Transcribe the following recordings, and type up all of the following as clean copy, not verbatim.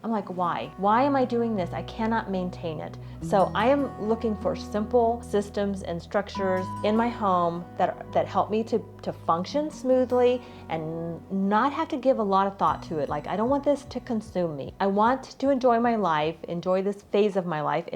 I'm like, why? Why am I doing this? I cannot maintain it. So I am looking for simple systems and structures in my home that help me to function smoothly and not have to give a lot of thought to it. Like, I don't want this to consume me. I want to enjoy my life, enjoy this phase of my life,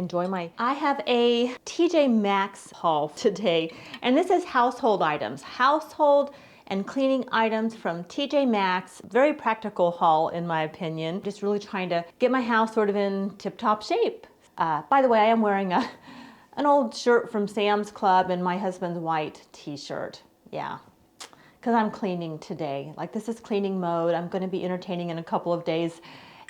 I have a TJ Maxx haul today, and this is household items. Household and cleaning items from TJ Maxx. Very practical haul in my opinion. Just really trying to get my house sort of in tip-top shape. By the way, I am wearing an old shirt from Sam's Club and my husband's white t-shirt. Yeah, because I'm cleaning today. Like, this is cleaning mode. I'm going to be entertaining in a couple of days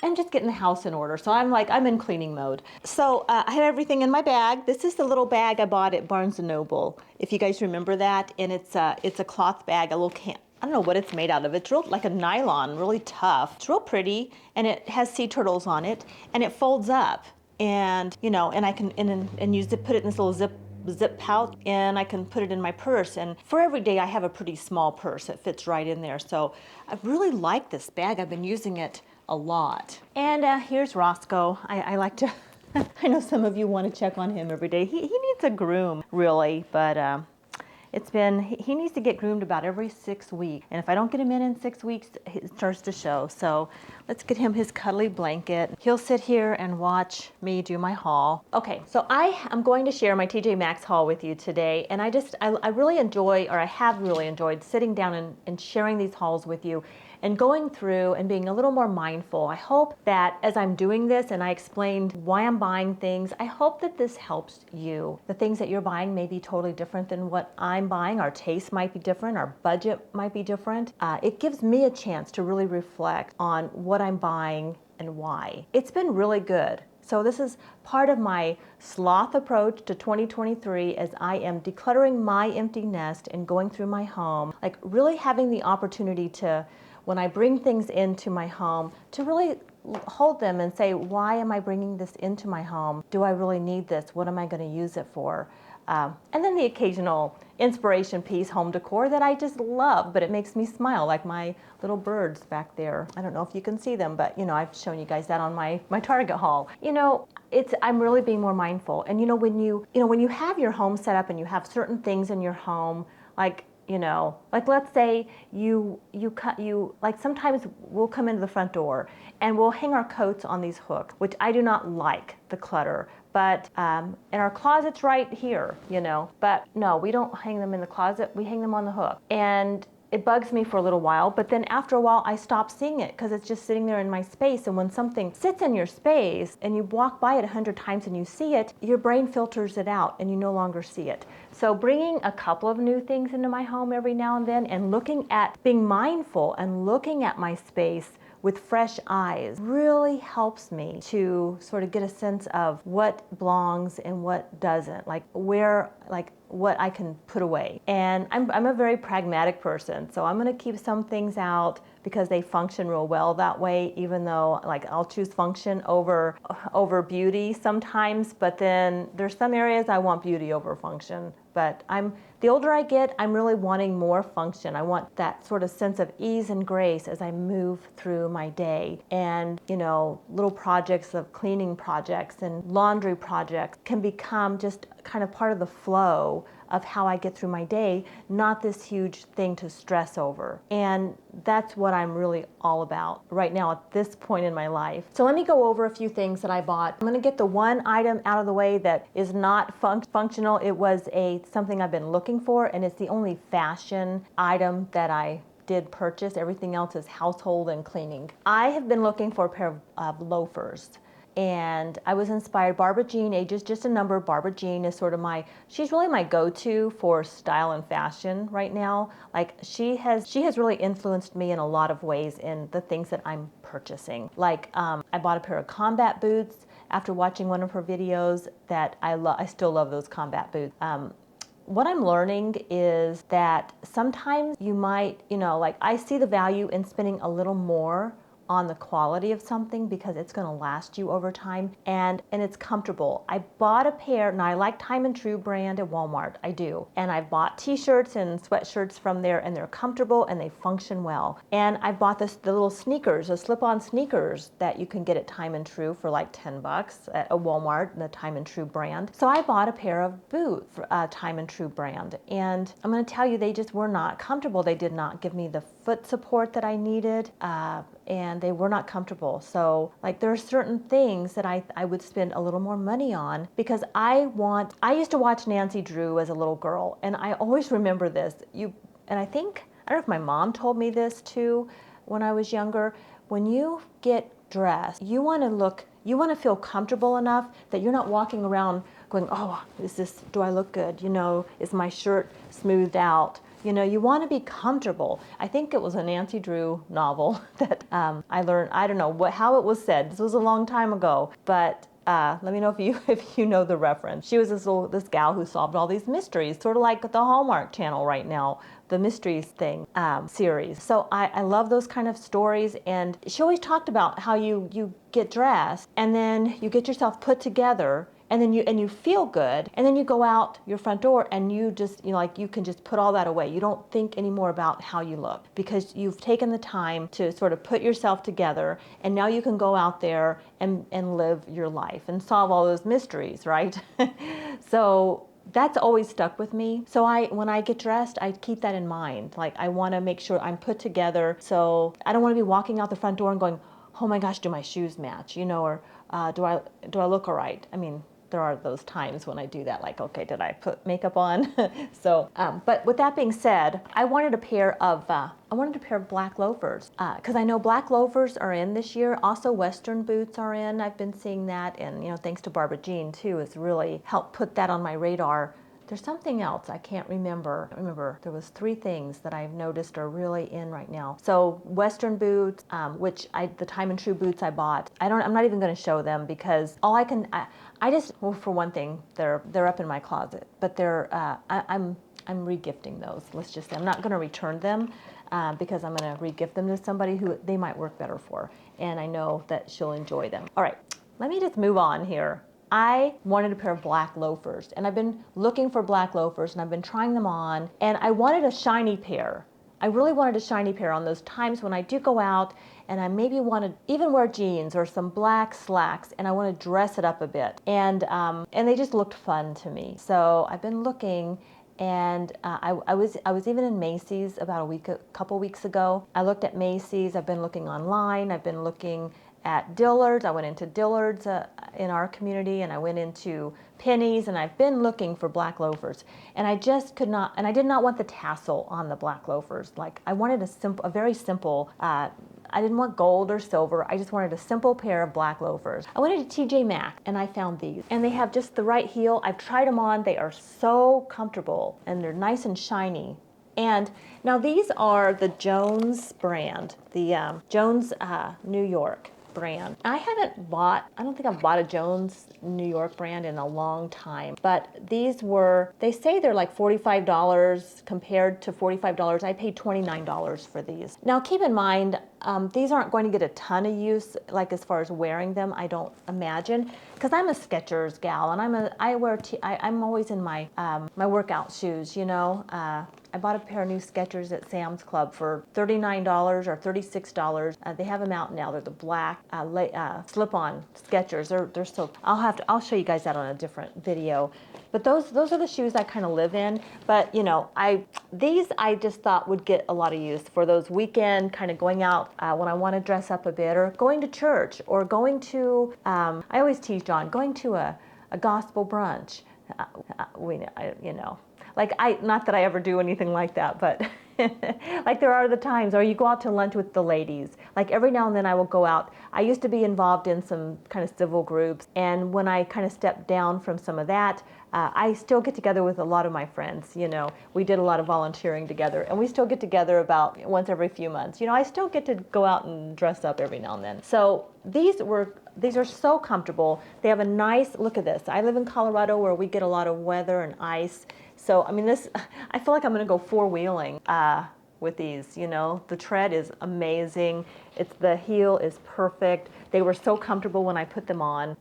and just getting the house in order. So I'm in cleaning mode. So I have everything in my bag. This is the little bag I bought at Barnes & Noble, if you guys remember that. And it's a cloth bag, a little can. I don't know what it's made out of. It's real, like a nylon, really tough. It's real pretty, and it has sea turtles on it, and it folds up. And and I can use it, put it in this little zip pouch, and I can put it in my purse. And for every day, I have a pretty small purse that fits right in there. So I really like this bag. I've been using it a lot. And here's Roscoe. I like to, I know some of you want to check on him every day. He needs a groom, really, but he needs to get groomed about every 6 weeks. And if I don't get him in 6 weeks, it starts to show. So let's get him his cuddly blanket. He'll sit here and watch me do my haul. Okay, so I am going to share my TJ Maxx haul with you today. And I really enjoy, or I have really enjoyed, sitting down and sharing these hauls with you and going through and being a little more mindful. I hope that as I'm doing this and I explained why I'm buying things, I hope that this helps you. The things that you're buying may be totally different than what I'm buying. Our taste might be different, our budget might be different. It gives me a chance to really reflect on what I'm buying and why. It's been really good. So this is part of my sloth approach to 2023 as I am decluttering my empty nest and going through my home, like really having the opportunity to, when I bring things into my home, to really hold them and say, why am I bringing this into my home? Do I really need this? What am I going to use it for? And then the occasional inspiration piece, home decor, that I just love, but it makes me smile, like my little birds back there. I don't know if you can see them, but I've shown you guys that on my Target haul. I'm really being more mindful. And when you have your home set up and you have certain things in your home, like let's say like sometimes we'll come into the front door and we'll hang our coats on these hooks, which I do not like the clutter, but and our closet's right here, but no, we don't hang them in the closet, we hang them on the hook. And it bugs me for a little while, but then after a while I stop seeing it because it's just sitting there in my space. And when something sits in your space and you walk by it 100 times and you see it, your brain filters it out and you no longer see it. So bringing a couple of new things into my home every now and then and being mindful and looking at my space with fresh eyes really helps me to sort of get a sense of what belongs and what doesn't, like what I can put away. And I'm a very pragmatic person, so I'm gonna keep some things out because they function real well that way, even though I'll choose function over beauty sometimes, but then there's some areas I want beauty over function. But the older I get, I'm really wanting more function. I want that sort of sense of ease and grace as I move through my day. And, little projects of cleaning projects and laundry projects can become just kind of part of the flow of how I get through my day, not this huge thing to stress over. And that's what I'm really all about right now at this point in my life. So let me go over a few things that I bought. I'm gonna get the one item out of the way that is not functional. It was something I've been looking for, and it's the only fashion item that I did purchase. Everything else is household and cleaning. I have been looking for a pair of loafers. And I was inspired. Barbara Jean, ages just a number. Barbara Jean is sort of she's really my go-to for style and fashion right now. Like she has really influenced me in a lot of ways in the things that I'm purchasing. Like I bought a pair of combat boots after watching one of her videos that I still love those combat boots. What I'm learning is that sometimes you might, I see the value in spending a little more on the quality of something because it's going to last you over time, and it's comfortable. I bought a pair, now I like Time and True brand at Walmart, I do. And I bought t-shirts and sweatshirts from there, and they're comfortable and they function well. And I bought the little sneakers, the slip-on sneakers that you can get at Time and True for like $10 at a Walmart, the Time and True brand. So I bought a pair of boots, Time and True brand, and I'm going to tell you, they just were not comfortable. They did not give me the foot support that I needed, and they were not comfortable. So like there are certain things that I would spend a little more money on because I used to watch Nancy Drew as a little girl, and I always remember this. And I don't know if my mom told me this too when I was younger. When you get dressed, you want to feel comfortable enough that you're not walking around going, oh, do I look good? Is my shirt smoothed out? You want to be comfortable. I think it was a Nancy Drew novel that I learned. I don't know how it was said. This was a long time ago, but let me know if you know the reference. She was this gal who solved all these mysteries, sort of like the Hallmark Channel right now, the mysteries thing series. So I love those kind of stories, and she always talked about how you get dressed and then you get yourself put together, and then you feel good, and then you go out your front door and you just you can just put all that away. You don't think anymore about how you look because you've taken the time to sort of put yourself together, and now you can go out there and live your life and solve all those mysteries, right? So that's always stuck with me. So when I get dressed, I keep that in mind. Like I want to make sure I'm put together. So I don't want to be walking out the front door and going, oh my gosh, do my shoes match? Or do I look all right? I mean, there are those times when I do that, like, okay, did I put makeup on? So, but with that being said, I wanted a pair of black loafers because I know black loafers are in this year. Also, Western boots are in. I've been seeing that, and thanks to Barbara Jean too, has really helped put that on my radar. There's something else I can't remember. There was 3 things that I've noticed are really in right now. So Western boots, the Time and True boots I bought. I'm not even going to show them because for one thing, they're up in my closet, but I'm regifting those. Let's just say I'm not going to return them because I'm going to regift them to somebody who they might work better for, and I know that she'll enjoy them. All right, let me just move on here. I wanted a pair of black loafers, and I've been looking for black loafers, and I've been trying them on, and I wanted a shiny pair. I really wanted a shiny pair on those times when I do go out, and I maybe want to even wear jeans or some black slacks, and I want to dress it up a bit. And they just looked fun to me. So I've been looking, and I was even in Macy's about a couple weeks ago. I looked at Macy's. I've been looking online. I've been looking at Dillard's. I went into Dillard's in our community, and I went into Penny's, and I've been looking for black loafers, and I just could not, and I did not want the tassel on the black loafers. Like I wanted a very simple, I didn't want gold or silver. I just wanted a simple pair of black loafers. I went to TJ Maxx and I found these, and they have just the right heel. I've tried them on. They are so comfortable, and they're nice and shiny. And now these are the Jones brand, the Jones New York brand. I don't think I've bought a Jones New York brand in a long time, but they say they're like $45 compared to $45. I paid $29 for these. Now keep in mind, these aren't going to get a ton of use, like as far as wearing them, I don't imagine, because I'm a Skechers gal, and I'm always in my my workout shoes, I bought a pair of new Skechers at Sam's Club for $39 or $36. They have them out now. They're the black slip-on Skechers. They're so. I'll show you guys that on a different video. But those are the shoes I kind of live in. But I just thought would get a lot of use for those weekend kind of going out when I want to dress up a bit, or going to church, or going to. I always tease John going to a gospel brunch. Not that I ever do anything like that, but like there are the times, or you go out to lunch with the ladies. Like every now and then I will go out. I used to be involved in some kind of civil groups, and when I kind of stepped down from some of that, I still get together with a lot of my friends. We did a lot of volunteering together, and we still get together about once every few months. I still get to go out and dress up every now and then. So these are so comfortable. They have a nice, look at this. I live in Colorado where we get a lot of weather and ice. So, I feel like I'm going to go four-wheeling with these, you know. The tread is amazing. The heel is perfect. They were so comfortable when I put them on.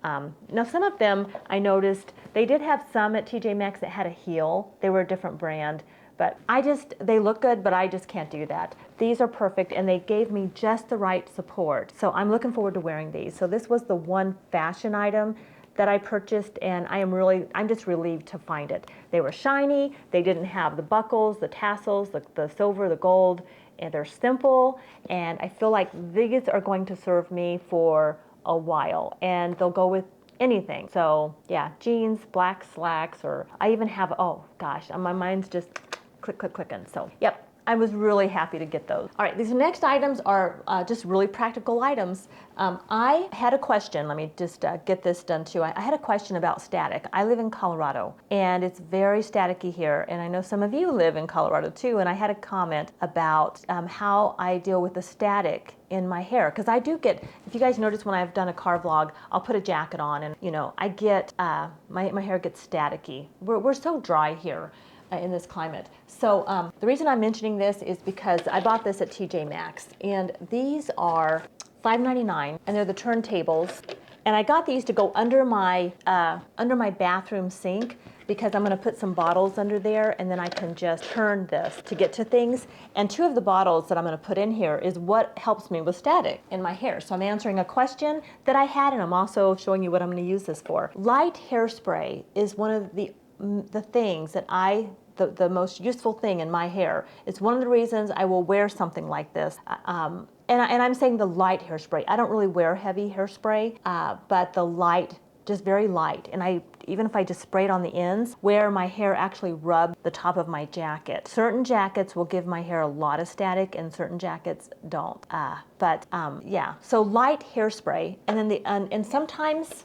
Now some of them I noticed, they did have some at TJ Maxx that had a heel. They were a different brand. But they look good, but I just can't do that. These are perfect, and they gave me just the right support. So I'm looking forward to wearing these. So this was the one fashion item that I purchased, and I'm just relieved to find it. They were shiny, they didn't have the buckles, the tassels, the silver, the gold, and they're simple, and I feel like these are going to serve me for a while, and they'll go with anything. So yeah, jeans, black slacks, or I even have, oh gosh, my mind's just clicking. So yep, I was really happy to get those. All right, these next items are just really practical items. I had a question. Let me just get this done too. I had a question about static. I live in Colorado, and it's very staticky here, and I know some of you live in Colorado too, and I had a comment about how I deal with the static in my hair, because I do get, if you guys notice when I've done a car vlog, I'll put a jacket on, and you know, I get, my hair gets staticky. We're so dry here in this climate. So the reason I'm mentioning this is because I bought this at TJ Maxx, and these are $5.99, and they're the turntables. And I got these to go under my bathroom sink, because I'm going to put some bottles under there, and then I can just turn this to get to things. And two of the bottles that I'm going to put in here is what helps me with static in my hair. So I'm answering a question that I had, and I'm also showing you what I'm going to use this for. Light hairspray is one of the things that the most useful thing in my hair. It's one of the reasons I will wear something like this. And I'm saying the light hairspray. I don't really wear heavy hairspray, but the light, just very light. And even if I just spray it on the ends, where my hair actually rubs the top of my jacket. Certain jackets will give my hair a lot of static, and certain jackets don't. Yeah, so light hairspray, and then and sometimes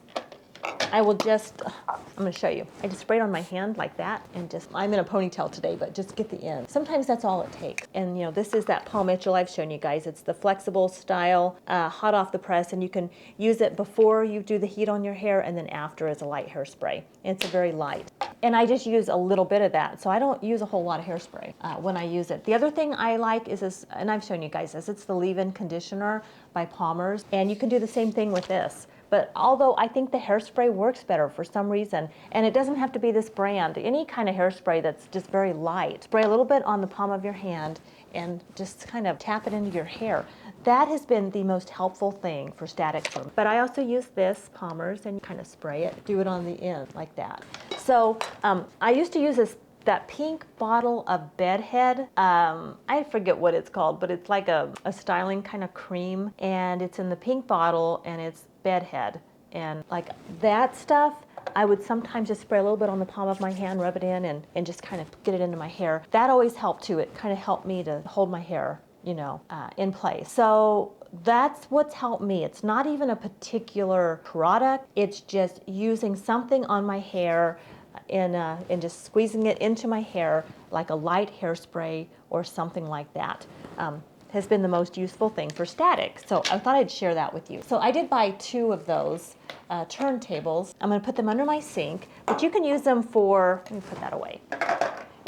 I will just, I'm going to show you. I just spray it on my hand like that, and I'm in a ponytail today, but just get the end. Sometimes that's all it takes. And you know, this is that Paul Mitchell I've shown you guys. It's the flexible style, hot off the press, and you can use it before you do the heat on your hair, and then after as a light hairspray. And it's a very light. And I just use a little bit of that, so I don't use a whole lot of hairspray when I use it. The other thing I like is this, and I've shown you guys this, it's the leave-in conditioner by Palmer's, and you can do the same thing with this. But although I think the hairspray works better for some reason, and it doesn't have to be this brand, any kind of hairspray that's just very light, spray a little bit on the palm of your hand and just kind of tap it into your hair. That has been the most helpful thing for static for me. But I also use this Palmer's, and you kind of spray it, do it on the end like that. So I used to use that pink bottle of Bedhead. I forget what it's called, but it's like a styling kind of cream, and it's in the pink bottle, and it's Bedhead. And like that stuff, I would sometimes just spray a little bit on the palm of my hand, rub it in, and just kind of get it into my hair. That always helped too. It kind of helped me to hold my hair, you know, in place. So that's what's helped me. It's not even a particular product. It's just using something on my hair and just squeezing it into my hair like a light hairspray or something like that. Has been the most useful thing for static. So I thought I'd share that with you. So I did buy 2 of those turntables. I'm going to put them under my sink, but you can use them for, let me put that away.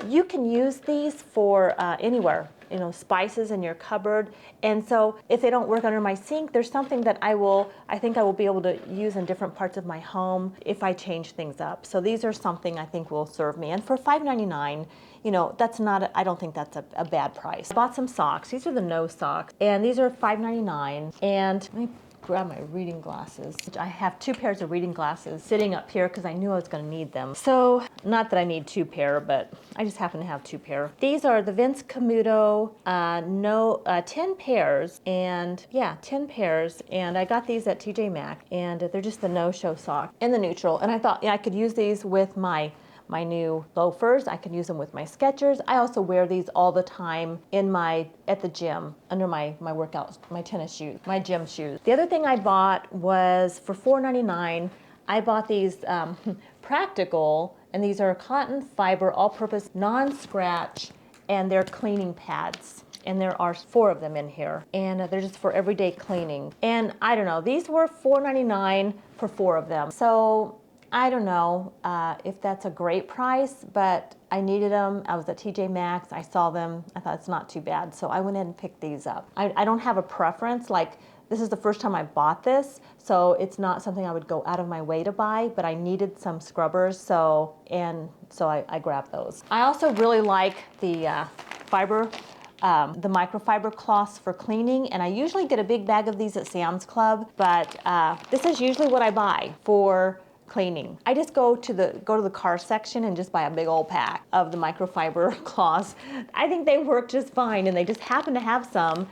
You can use these for anywhere, you know, spices in your cupboard. And so if they don't work under my sink, there's something that I think I will be able to use in different parts of my home if I change things up. So these are something I think will serve me. And for $5.99, you know, I don't think that's a bad price. I bought some socks. These are the No socks, and these are $5.99. And let me grab my reading glasses. I have 2 pairs of reading glasses sitting up here because I knew I was going to need them. So, not that I need 2 pair, but I just happen to have 2 pair. These are the Vince Camuto 10 pairs, and yeah, 10 pairs, and I got these at TJ Maxx, and they're just the no-show socks in the neutral, and I thought, yeah, I could use these with my new loafers. I can use them with my Skechers. I also wear these all the time at the gym under my workout, my tennis shoes, my gym shoes. The other thing I bought was for $4.99. I bought these practical, and these are cotton fiber, all-purpose, non-scratch, and they're cleaning pads. And there are 4 of them in here, and they're just for everyday cleaning. And I don't know, these were $4.99 for 4 of them. So I don't know if that's a great price, but I needed them. I was at TJ Maxx. I saw them. I thought it's not too bad. So I went ahead and picked these up. I don't have a preference. Like, this is the first time I bought this, so it's not something I would go out of my way to buy, but I needed some scrubbers, so I grabbed those. I also really like the the microfiber cloths for cleaning, and I usually get a big bag of these at Sam's Club, but this is usually what I buy for cleaning. I just go to the car section and just buy a big old pack of the microfiber cloths. I think they work just fine, and they just happen to have some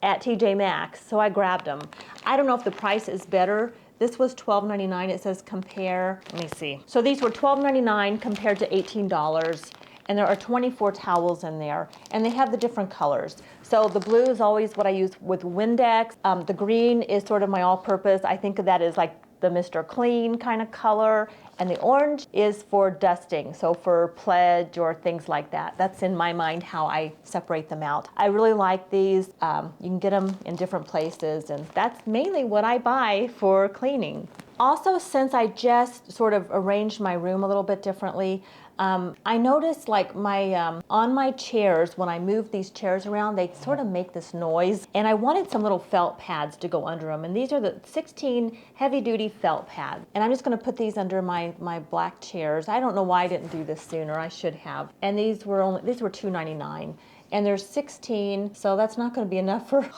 at TJ Maxx, so I grabbed them. I don't know if the price is better. This was $12.99. It says compare. Let me see. So these were $12.99 compared to $18. And there are 24 towels in there, and they have the different colors. So the blue is always what I use with Windex. The green is sort of my all-purpose. I think of that as like the Mr. Clean kind of color, and the orange is for dusting, so for Pledge or things like that. That's in my mind how I separate them out. I really like these. You can get them in different places, and that's mainly what I buy for cleaning. Also, since I just sort of arranged my room a little bit differently, I noticed like on my chairs, when I move these chairs around, they sort of make this noise, and I wanted some little felt pads to go under them, and these are the 16 heavy-duty felt pads, and I'm just going to put these under my black chairs. I don't know why I didn't do this sooner. I should have. And these were $2.99. And there's 16, so that's not going to be enough for,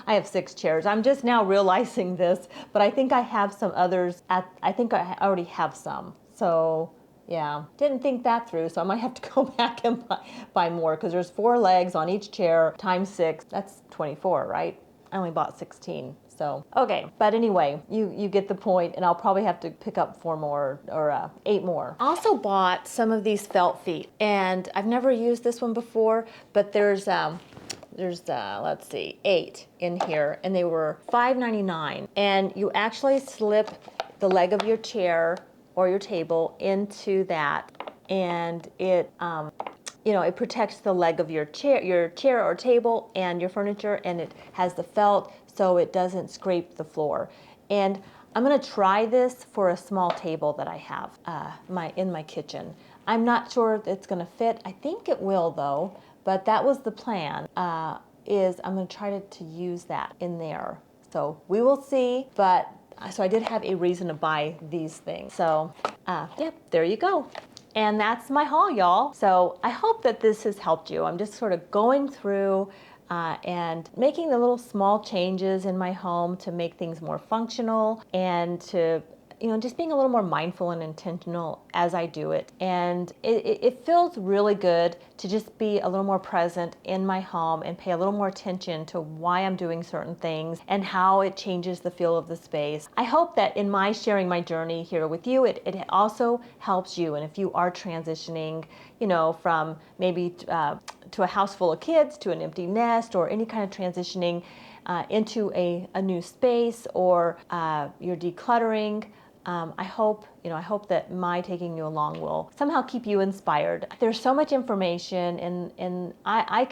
I have 6 chairs. I'm just now realizing this, but I think I have some others. I think I already have some. So yeah, didn't think that through, so I might have to go back and buy more, because there's 4 legs on each chair times 6. That's 24, right? I only bought 16. So, okay, but anyway, you get the point, and I'll probably have to pick up 4 more or 8 more. Also bought some of these felt feet, and I've never used this one before, but there's let's see, 8 in here, and they were $5.99, and you actually slip the leg of your chair or your table into that, and it it protects the leg of your chair or table and your furniture, and it has the felt so it doesn't scrape the floor. And I'm going to try this for a small table that I have in my kitchen. I'm not sure if it's going to fit. I think it will though, but that was the plan, is I'm going to try to use that in there. So we will see, but so I did have a reason to buy these things. So yeah, there you go. And that's my haul, y'all. So I hope that this has helped you. I'm just sort of going through and making the little small changes in my home to make things more functional, and to just being a little more mindful and intentional as I do it. And it feels really good to just be a little more present in my home and pay a little more attention to why I'm doing certain things and how it changes the feel of the space. I hope that in my sharing my journey here with you, it also helps you. And if you are transitioning, from maybe to a house full of kids, to an empty nest, or any kind of transitioning into a new space, or you're decluttering, I hope that my taking you along will somehow keep you inspired. There's so much information, and I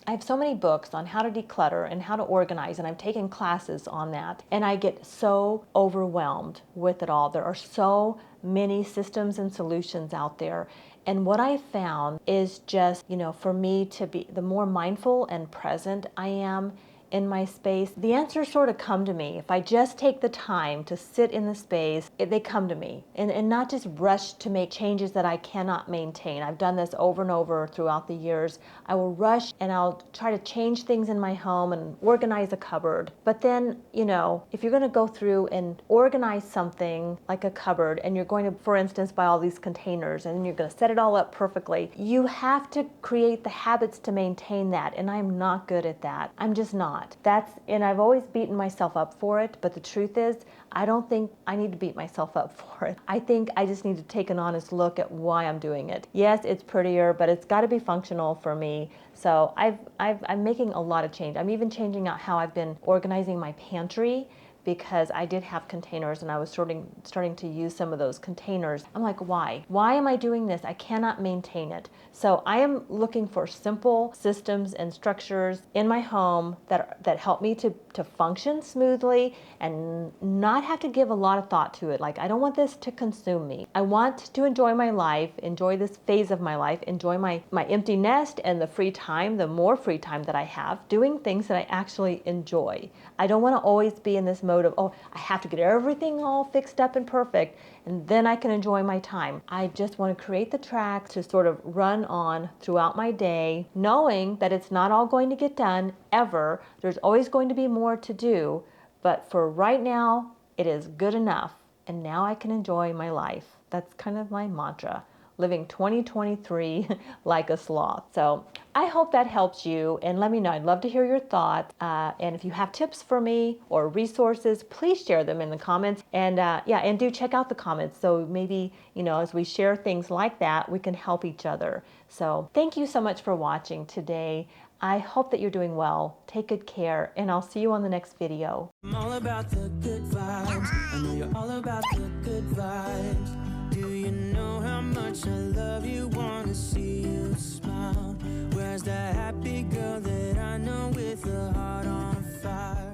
have so many books on how to declutter and how to organize, and I've taken classes on that, and I get so overwhelmed with it all. There are so many systems and solutions out there. And what I found is just, for me to be, the more mindful and present I am in my space, the answers sort of come to me. If I just take the time to sit in the space, they come to me, and not just rush to make changes that I cannot maintain. I've done this over and over throughout the years. I will rush and I'll try to change things in my home and organize a cupboard. But then, if you're going to go through and organize something like a cupboard, and you're going to, for instance, buy all these containers, and you're going to set it all up perfectly, you have to create the habits to maintain that, and I'm not good at that. I'm just not. And I've always beaten myself up for it, but the truth is, I don't think I need to beat myself up for it. I think I just need to take an honest look at why I'm doing it. Yes, it's prettier, but it's got to be functional for me. So I'm making a lot of change. I'm even changing out how I've been organizing my pantry, because I did have containers, and I was starting to use some of those containers. I'm like, why? Why am I doing this? I cannot maintain it. So I am looking for simple systems and structures in my home that help me to to function smoothly and not have to give a lot of thought to it. Like, I don't want this to consume me. I want to enjoy my life, enjoy this phase of my life, enjoy my empty nest and the free time, the more free time that I have, doing things that I actually enjoy. I don't want to always be in this mode of, oh, I have to get everything all fixed up and perfect, and then I can enjoy my time. I just want to create the track to sort of run on throughout my day, knowing that it's not all going to get done ever. There's always going to be more to do, but for right now, it is good enough. And now I can enjoy my life. That's kind of my mantra, living 2023 like a sloth. So I hope that helps you, and let me know. I'd love to hear your thoughts. And if you have tips for me or resources, please share them in the comments. And yeah, and do check out the comments. So maybe, you know, as we share things like that, we can help each other. So thank you so much for watching today. I hope that you're doing well. Take good care, and I'll see you on the next video. I'm all about the good vibes. I know you're all about the good vibes. Do you know how much I love you? Wanna see you smile. Where's that happy girl that I know with a heart on fire?